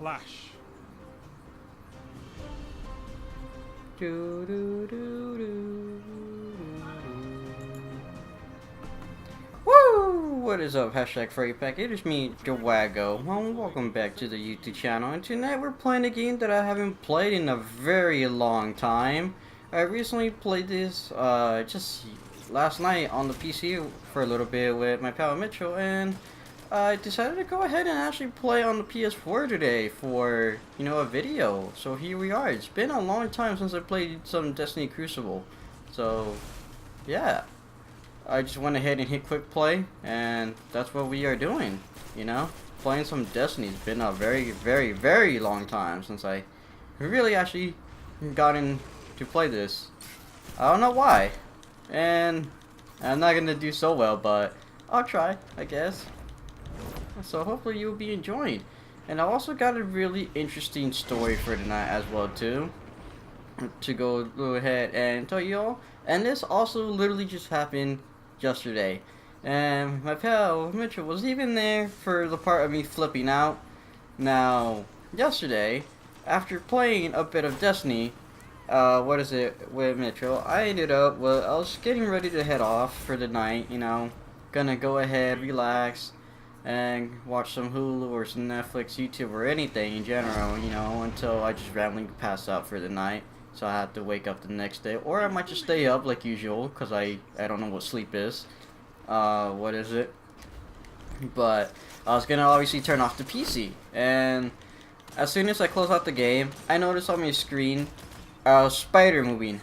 clash. Woo! What is up, hashtag FURRYPACK? It is me, Jawago. Well, welcome back to the YouTube channel, and tonight we're playing a game that I haven't played in a very long time. I recently played this, just last night on the PC for a little bit with my pal Mitchell, and I decided to go ahead and actually play on the PS4 today for, you know, a video. So here we are. It's been a long time since I played some Destiny Crucible. So, yeah. I just went ahead and hit quick play, and that's what we are doing, you know? Playing some Destiny. It's been a very, very, very long time since I really actually gotten to play this. I don't know why. And I'm not gonna do so well, but I'll try, I guess. So hopefully you'll be enjoying. And I also got a really interesting story for tonight as well too, to go ahead and tell you all. And this also literally just happened yesterday, and my pal Mitchell was even there for the part of me flipping out. Now, yesterday, after playing a bit of Destiny, with Mitchell, I ended up, well, I was getting ready to head off for the night, you know, gonna go ahead, relax, and watch some Hulu or some Netflix, YouTube, or anything in general, you know, until I just randomly pass out for the night. So I have to wake up the next day, or I might just stay up like usual, because I don't know what sleep is. What is it? But I was gonna obviously turn off the PC, and as soon as I close out the game, I noticed on my screen a spider moving.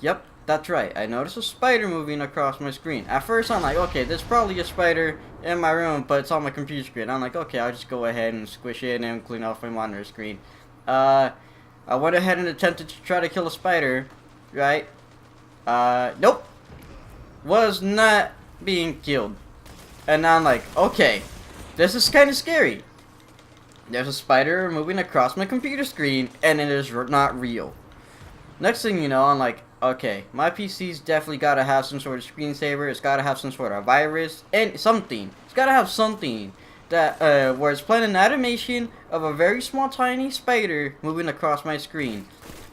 Yep, that's right. I noticed a spider moving across my screen. At first, I'm like, okay, there's probably a spider in my room, but it's on my computer screen. I'm like, okay, I'll just go ahead and squish it and clean off my monitor screen. I went ahead and attempted to try to kill a spider, right? Nope. Was not being killed. And now I'm like, okay, this is kind of scary. There's a spider moving across my computer screen, and it is not real. Next thing you know, I'm like, okay, my PC's definitely got to have some sort of screensaver. It's got to have some sort of virus, and something. It's got to have something that where it's playing an animation of a very small tiny spider moving across my screen.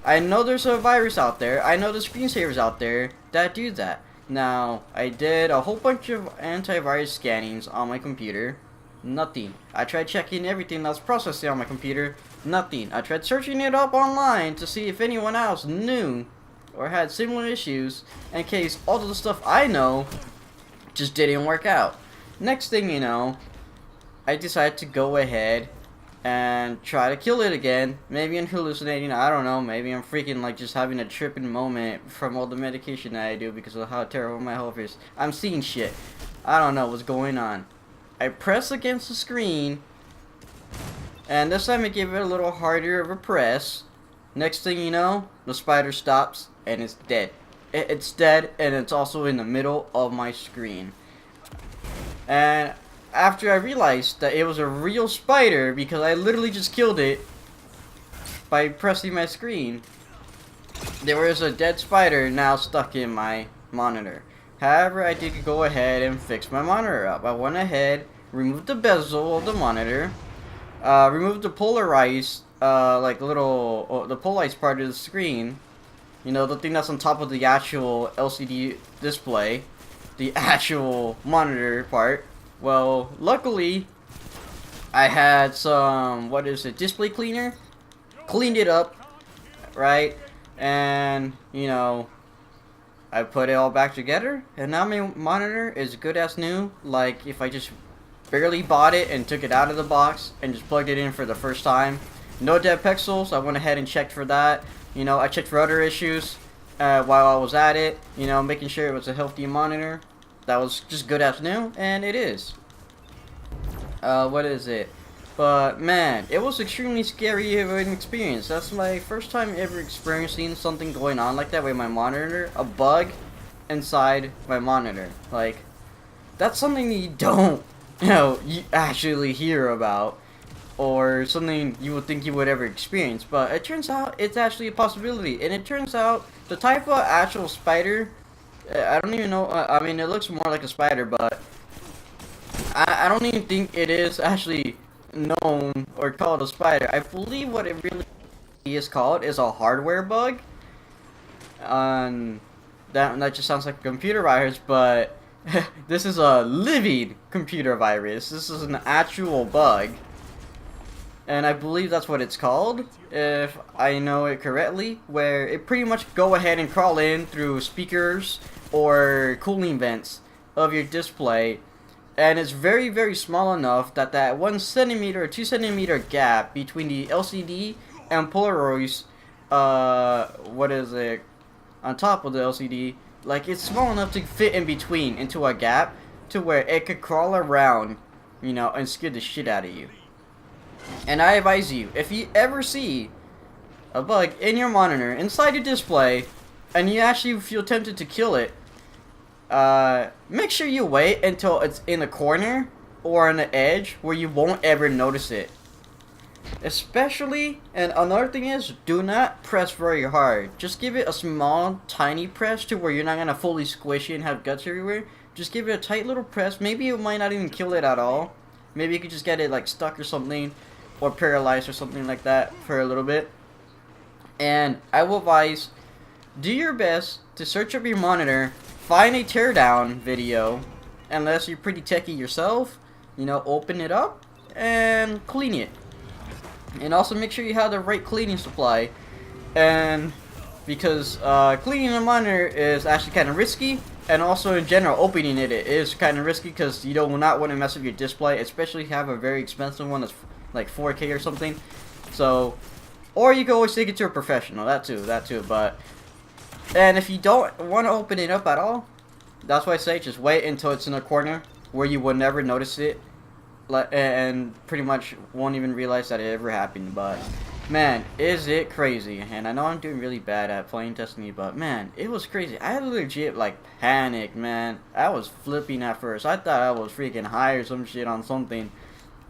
I know there's a virus out there. I know there's screensavers out there that do that. Now, I did a whole bunch of antivirus scannings on my computer. Nothing. I tried checking everything that's processing on my computer. Nothing. I tried searching it up online to see if anyone else knew or had similar issues, in case all of the stuff I know just didn't work out. Next thing you know, I decided to go ahead and try to kill it again. Maybe I'm hallucinating, I don't know. Maybe I'm freaking like just having a tripping moment from all the medication that I do because of how terrible my health is. I'm seeing shit. I don't know what's going on. I press against the screen, and this time I gave it a little harder of a press. Next thing you know, the spider stops and it's dead. It's dead, and it's also in the middle of my screen. And after I realized that it was a real spider, because I literally just killed it by pressing my screen, there was a dead spider now stuck in my monitor. However, I did go ahead and fix my monitor up. I went ahead, removed the bezel of the monitor, removed the polarized, the polarized part of the screen. You know, the thing that's on top of the actual LCD display, the actual monitor part. Well, luckily, I had some, display cleaner, cleaned it up, right, and, you know, I put it all back together, and now my monitor is good as new. Like, if I just barely bought it and took it out of the box and just plugged it in for the first time. No dead pixels. I went ahead and checked for that. You know, I checked for other issues while I was at it, you know, making sure it was a healthy monitor. That was just good as new, and it is. But man, it was extremely scary of an experience. That's my first time ever experiencing something going on like that with my monitor. A bug inside my monitor. Like, that's something you don't, you actually hear about, or something you would think you would ever experience. But it turns out it's actually a possibility, and it turns out the type of actual spider, I don't even know, I mean, it looks more like a spider, but I don't even think it is actually known or called a spider. I believe what it really is called is a hardware bug. That just sounds like a computer virus, but this is a living computer virus. This is an actual bug. And I believe that's what it's called, if I know it correctly, where it pretty much go ahead and crawl in through speakers or cooling vents of your display, and it's very, very small enough that that 1 centimeter or 2 centimeter gap between the LCD and Polaroids, what is it, on top of the LCD, like it's small enough to fit in between into a gap to where it could crawl around, you know, and scare the shit out of you. And I advise you, if you ever see a bug in your monitor, inside your display, and you actually feel tempted to kill it, make sure you wait until it's in a corner or on the edge where you won't ever notice it. Especially, and another thing is, do not press very hard. Just give it a small, tiny press to where you're not going to fully squish it and have guts everywhere. Just give it a tight little press. Maybe it might not even kill it at all. Maybe you could just get it like stuck or something, or paralyzed or something like that for a little bit. And I will advise, do your best to search up your monitor, find a teardown video, unless you're pretty techie yourself, you know, open it up and clean it. And also make sure you have the right cleaning supply, and because cleaning a monitor is actually kind of risky, and also in general opening it is kind of risky because you will not want to mess up your display, especially if you have a very expensive one that's like 4K or something. So, or you can always take it to a professional, that too, but, and if you don't want to open it up at all, that's why I say just wait until it's in a corner where you will never notice it, and pretty much won't even realize that it ever happened. But man, is it crazy. And I know I'm doing really bad at playing Destiny, but man, it was crazy. I had legit like panic, man. I was flipping at first. I thought I was freaking high or some shit on something.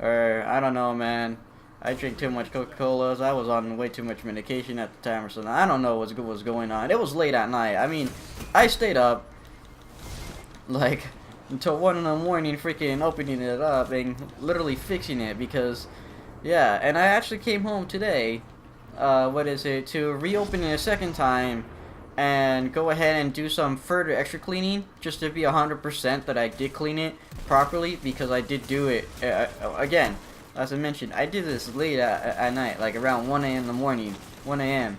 Or, I don't know, man. I drank too much Coca-Colas. I was on way too much medication at the time or something. I don't know what was going on. It was late at night. I mean, I stayed up, like, until 1 in the morning freaking opening it up and literally fixing it because, yeah. And I actually came home today, to reopen it a second time and go ahead and do some further extra cleaning just to be 100% that I did clean it properly, because I did do it again, as I mentioned. I did this late at night, like around 1 a.m. in the morning, 1 a.m.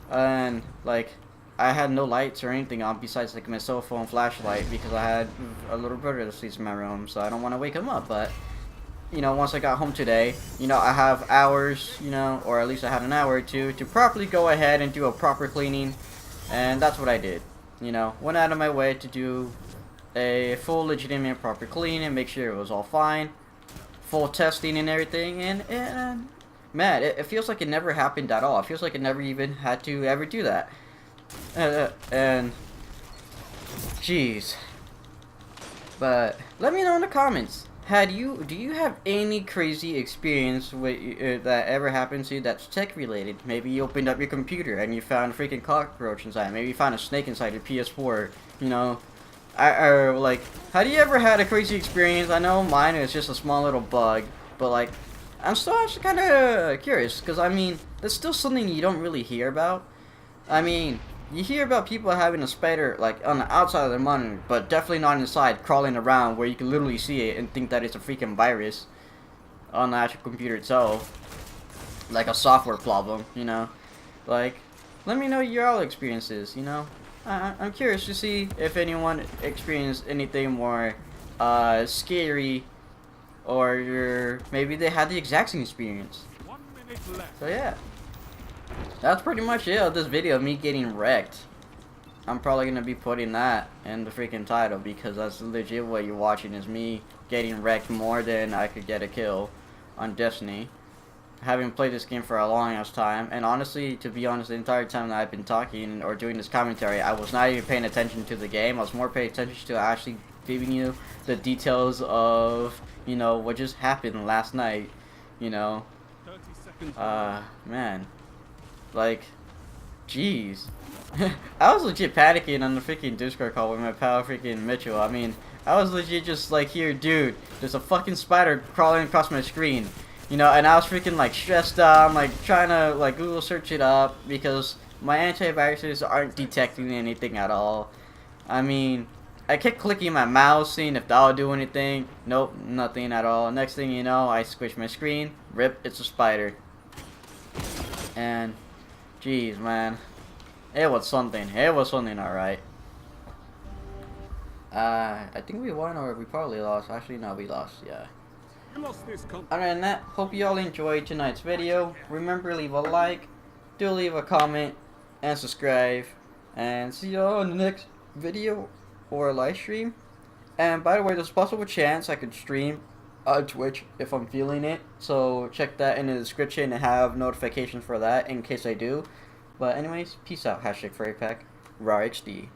and like I had no lights or anything on besides like my cell phone flashlight, because I had a little brother that sleeps in my room, so I don't want to wake him up. But you know, once I got home today, you know, I have hours, you know, or at least I had an hour or two to properly go ahead and do a proper cleaning. And that's what I did. You know, went out of my way to do a full, legitimate, proper clean and make sure it was all fine. Full testing and everything. And man, it feels like it never happened at all. It feels like it never even had to ever do that. And jeez. But let me know in the comments. Do you have any crazy experience with that ever happened to you that's tech related? Maybe you opened up your computer and you found a freaking cockroach inside. Maybe you found a snake inside your PS4. You know, like, have you ever had a crazy experience? I know mine is just a small little bug, but like, I'm still actually kind of curious, because I mean, that's still something you don't really hear about. I mean, you hear about people having a spider like on the outside of their monitor, but definitely not inside, crawling around where you can literally see it and think that it's a freaking virus on the actual computer itself, like a software problem, you know. Like, let me know your all experiences, you know. I'm curious to see if anyone experienced anything more scary, or maybe they had the exact same experience. 1 minute left. So yeah. That's pretty much it of this video of me getting wrecked. I'm probably going to be putting that in the freaking title, because that's legit what you're watching, is me getting wrecked more than I could get a kill on Destiny. Having played this game for a long ass time, and honestly, to be honest, the entire time that I've been talking or doing this commentary, I was not even paying attention to the game. I was more paying attention to actually giving you the details of, you know, what just happened last night, you know. 30 seconds. Man. Like, jeez. I was legit panicking on the freaking Discord call with my pal freaking Mitchell. I mean, I was legit just like, here, dude, there's a fucking spider crawling across my screen. You know, and I was freaking like stressed out. I'm like trying to like Google search it up because my antiviruses aren't detecting anything at all. I mean, I kept clicking my mouse, seeing if that would do anything. Nope, nothing at all. Next thing you know, I squish my screen. Rip, it's a spider. And, jeez, man. It was something. It was something, alright. I think we won or we probably lost. Actually, no, we lost, yeah. You lost this Other than that, hope you all enjoyed tonight's video. Remember, leave a like, do leave a comment, and subscribe. And see y'all in the next video or live stream. And by the way, there's a possible chance I could stream on Twitch if I'm feeling it. So check that in the description and have notifications for that in case I do. But anyways, peace out. #FurryPack. RaRXD.